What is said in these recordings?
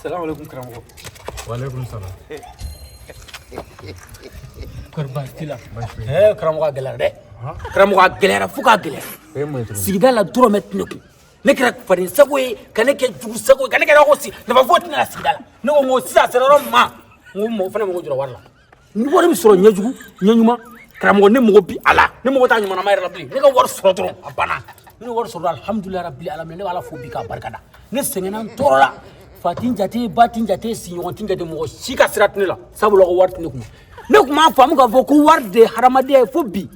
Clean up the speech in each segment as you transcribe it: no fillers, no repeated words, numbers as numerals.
Salam alaikum karamɔgɔ. Wa alaikum salam. Kɔri baasi t'i la? Karamɔgɔ a gɛlɛyara dɛ. Karamɔgɔ a gɛlɛyara fo k'a gɛlɛya. Sigida la dɔrɔmɛ tɛ ne kun. Ne kɛra faden sago ye ka ne kɛ jugu sago ye ka ne kɛ ko si nafa foyi tɛ ne la sigida la. Ne ko n ko sisan a sera yɔrɔ min ma n ko mɔgɔ fana mago jɔra wari la. Ni wari bɛ sɔrɔ ɲɛjugu ɲɛɲuman karamɔgɔ ne mago bi a la ne mago t'a ɲumanama yɛrɛ la bilen ne ka wari sɔrɔ dɔrɔn a banna. Ne wari sɔrɔ alhamdulilayi rabbil alamin ne b'ala fo bi k'a barikada. Ne sɛgɛnna n tɔɔrɔ la. Fatin jate ba tin jate siɲɔgɔn tin jate mɔgɔ si ka sira tɛ ne la sabula ko wari tɛ ne kun. Ne kun m'a faamu k'a fɔ ko wari de ye hadamadenya ye fo bi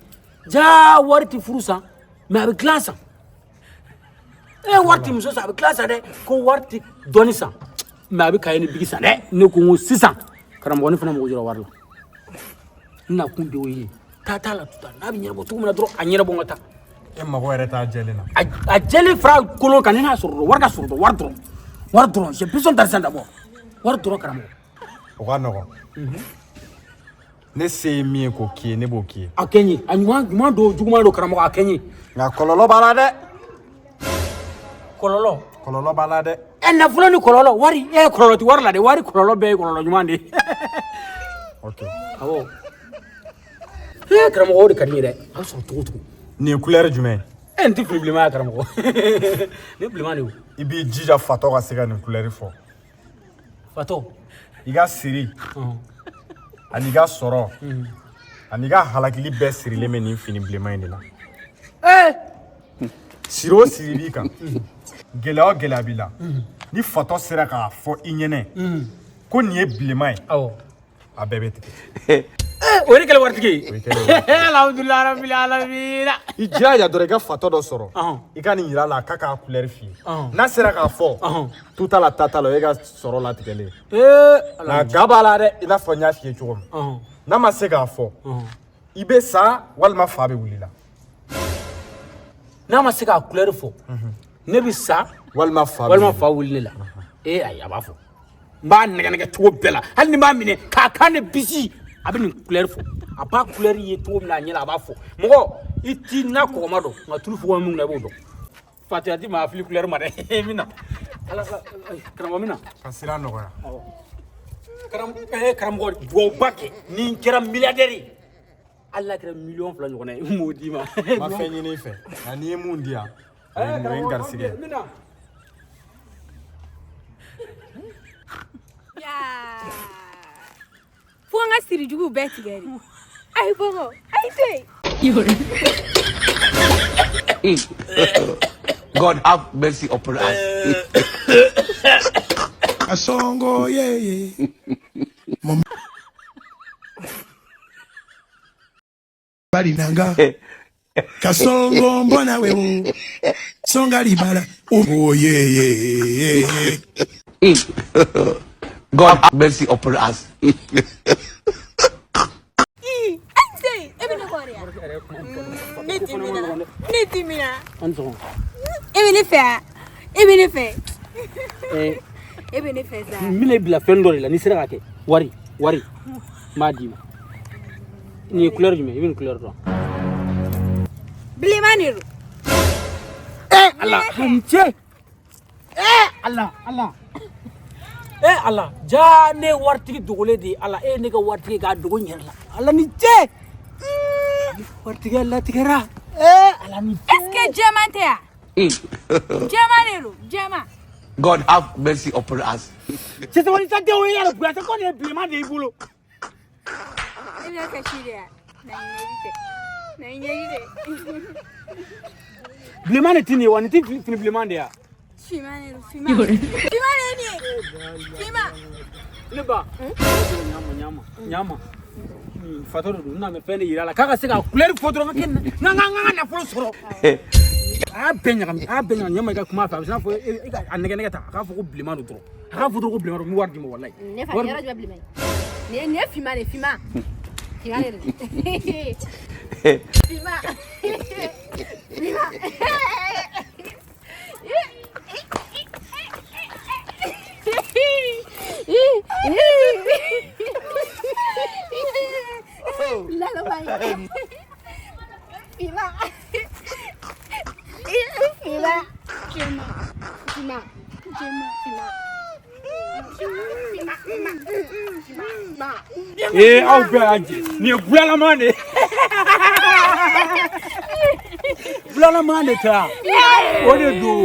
jaa wari tɛ furu san mais a bɛ dilan san. Wari tɛ muso san a bɛ dilan san dɛ ko wari tɛ dɔnni san mais a bɛ kaye ni bigi san dɛ. Ne ko n ko sisan karamɔgɔ ne fana mago jɔra wari la. N na kun de y'o ye taa t'a la tuta n'a bɛ ɲɛnabɔ cogo min na dɔrɔn a ɲɛnabɔ n ka taa. E mago yɛrɛ t'a jɛlen na. A jɛlen fara kolon kan ne n'a sɔrɔ dɔrɔn wari ka sɔrɔ dɔrɔn wari dɔrɔn. Wari dɔrɔn j'ai besoin d'argent d'abord wari dɔrɔn karamɔgɔ. O ka nɔgɔn. Ne se ye min ye k'o k'i ye ne b'o k'i ye. A kɛ n ye a ɲuman don juguman don karamɔgɔ a kɛ n ye. Nka kɔlɔlɔ b'a la dɛ. Kɔlɔlɔ. Kɔlɔlɔ b'a la dɛ. Nafolo ni kɔlɔlɔ wari kɔlɔlɔ ti wari la dɛ wari kɔlɔlɔ bɛɛ ye kɔlɔlɔ ɲuman de ye. Ok. Awɔ. Karamɔgɔ o de ka di n ye dɛ a bɛ sɔrɔ cogo o cogo. Nin ye couleur jumɛn ye? N tɛ fili bilenman ye karamɔgɔ. Ne bilenman de ye. I b'i jija fatɔ ka se ka nin couleur fɔ. Fatɔ. I ka siri. Ani ka sɔrɔ. Ani ka halakili bɛɛ sirilen bɛ nin fini bilenman in de la. Siri o siri b'i kan. Gɛlɛya o gɛlɛya b'i la. Ni fatɔ sera k'a fɔ i ɲɛnɛ ko nin ye bilenman ye. Awɔ. A bɛɛ bɛ tigɛ. O ye ne kɛlen waritigi ye. Alhamdulilayi rabbil alamin. I jilaja dɔrɔn i ka fatɔ dɔ sɔrɔ. I ka nin yira a la k'a k'a couleur f'i ye. N'a sera k'a fɔ tu t'a la ta t'a la o ye ka sɔrɔ latigɛlen. Nka ga b'a la dɛ i n'a fɔ n y'a f'i ye cogo min. N'a ma se k'a fɔ i bɛ sa walima fa bɛ wuli la. N'a ma se k'a couleur fɔ ne bɛ sa walima fa wuli ne la. Ayi a b'a fɔ n b'a nɛgɛ cogo bɛɛ la hali ni n b'a minɛ k'a kan ne bisi a bɛ nin couleur fɔ a b'a couleur ye cogo min na a ɲɛ la a b'a fɔ mɔgɔ i t'i na kɔgɔma dɔn nka tulu fɔgɔ min na i b'o dɔn fatiya ti maa fili couleur ma dɛ min na karamɔgɔ min na. Ka sira nɔgɔya. Karamɔgɔ duwawuba kɛ ni n kɛra milliardaire ye hali n'a kɛra miliyɔn 2 ɲɔgɔnna ye n b'o d'i ma. N ma fɛn ɲini i fɛ nka n'i ye mun di yan o ye n garisɛgɛ ye. Fo an ka siri jugu bɛɛ tigɛ de. Ayi bɔgɔ ayi to yen. God have mercy upon us. Asongo ye. Bari nanga. Kasongo mbona wewe. Songa libala. Oh ye. God have mercy upon us. Mine bila fɛn dɔ de la ni sera ka kɛ wari n b'a d'i ma nin ye couleur jumɛn i bɛ nin couleur dɔn. Bilenman de don. Ala n cɛ ala jaa ne ye waritigi dogolen de ye ala e ye ne ka waritigi k'a dogo n yɛrɛ la ala ni cɛ waritigi latigɛra ala ni cɛ. Est-ce que jɛman tɛ yan. Jɛman de don jɛman. God have mercy upon us. Sisan wani sa tɛ o ye yɛrɛ bonya tɛ ko nin ye bilenman de y'i bolo. E bɛ fɛ si de yan na ɲɛji tɛ. Bilenman de tɛ nin ye wa nin tɛ fini bilenman de ye wa. Fiman de don fiman de ye nin ye fiman. Ne ba ɲama fatɔ de don n na mɛ fɛn de yira a la k'a ka se ka couleur fɔ dɔrɔn n ka nafolo sɔrɔ. A y'a bɛɛ ɲagami ɲama i ka kuma fɛ a bɛ sina fɔ e ka a nɛgɛ ta a k'a fɔ ko bilenman don dɔrɔn a k'a fɔ dɔrɔn ko bilenman don n bɛ wari d'i ma walayi. Ne fa yɔrɔ jumɛn bilenman ye nin ye fiman de fiman de don fiman Fima. Aw bɛɛ y'a jɛ nin ye bulalaman de ye bulalaman de tɛ o de don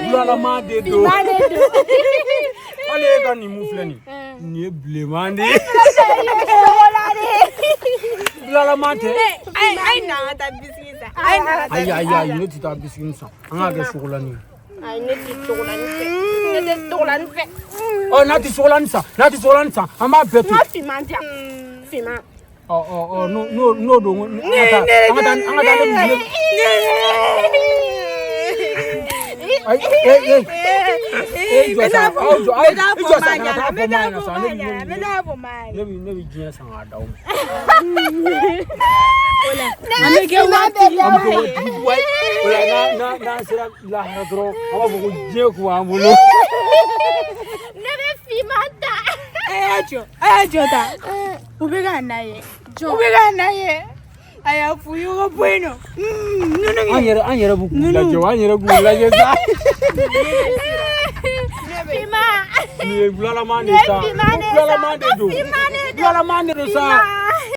bulalaman de don hali e ka nin mun filɛ nin ye bilenman de ye bulalaman tɛ Ai na ta biscuit sa. ayi ne tɛ taa biscuit san an k'a kɛ sogolanin Ai ne ti sogolani fɛ. Ne tɛ sogolani fɛ. n'a tɛ sogolanin san an b'a bɛɛ to Fiman ja. Fiman. n'o don an ka taa ne bilen ne bɛ diɲɛ san k'a d'aw ma an bɛ kɛ waritigi o la n'an sera lahara dɔrɔn an b'a fɔ ko diɲɛ kun b'an bolo Ne bɛ fiman ta. A y'a jɔ ta u bɛ ka na ye a y'a f'u ye ko bɔ yen nɔ an yɛrɛ b'u k'u lajɛ sa Fiman. nin ye bulalaman de sa bulalaman de don sa